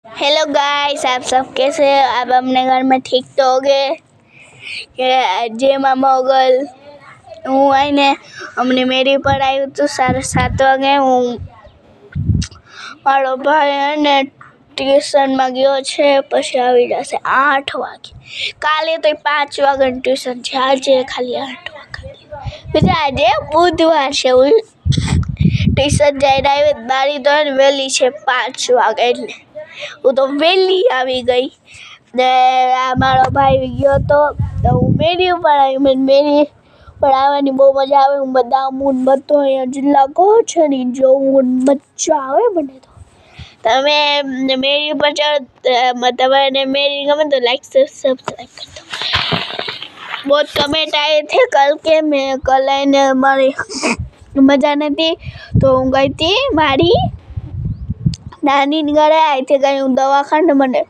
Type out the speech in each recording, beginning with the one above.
Hello guys, आप सब कैसे हैं? आप अपने घर में ठीक तो हो गए કે જે મામા ઓગલ હું આવીને અમને મેરી પર આવ્યું હતું 7:30 વાગે. હું મારો ભાઈ અને ટ્યુશનમાં ગયો છે, પછી આવી જશે 8 વાગે. કાલે તો 5 વાગ્યાનું ટ્યુશન છે, આજે ખાલી 8 વાગે. આજે બુધવાર છે, ટ્યુશન જઈને આવી. મારી તો વહેલી છે 5 વાગે, એટલે હું તો વહેલી આવી ગઈ ને આ મારો ભાઈ ગયો તો હું મેરી ઉપર આવી. મને મેરી પર આવવાની બહુ મજા આવે. હું બધા બધો અહીંયા જિલ્લા કહો છે ને જોવું મજા આવે મને. તો તમે મેરી ઉપર તમારે मेरी गमे तो लाइक सब्सक्राइब कर दो. बहुत कमेंट आए थे कल के, मैं कल आने हमारी मजा नहीं तो હું ગઈ હતી મારી નાની ઘરે. અહીંથી ગઈ હું દવાખાને, મને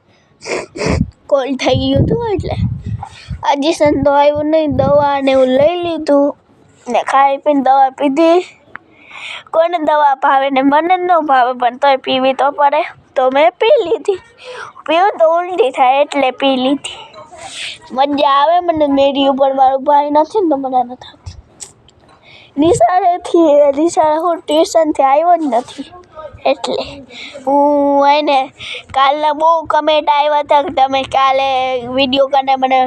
કોલ થઈ ગયું હતું એટલે હજી સંતો આવ્યું નહીં. દવા ને હું લઈ લીધું ને ખાઈ પીને દવા પીધી. કોઈને દવા ભાવે ને મને ન ભાવે, પણ તોય પીવી તો પડે, તો મેં પી લીધી. પીવું તો ઉલટી થાય એટલે પી લીધી. મજા આવે મને મેરી ઉપર. મારો ભાઈ નથી ને તો મને નથી આવતી. નિશાળે હું ટ્યુશનથી આવ્યો જ નથી એટલે હું એને કાલના બહુ કમેન્ટ આવ્યા હતા કે તમે કાલે વિડીયો કરીને મને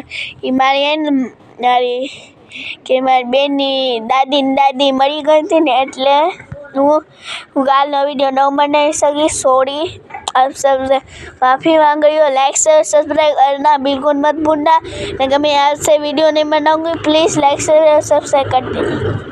મારી બેનની દાદી મરી ગઈ હતી ને, એટલે હું કાલનો વિડીયો ન બનાવી सकी. सॉरी, आप सबसे माफ़ी मांग रही हूँ. लाइक शेयर सब्सक्राइब करना बिल्कुल मत भूलना. अगर मैं आपसे वीडियो नहीं बनाऊंगी, प्लीज़ लाइक शेयर सब्सक्राइब कर देना.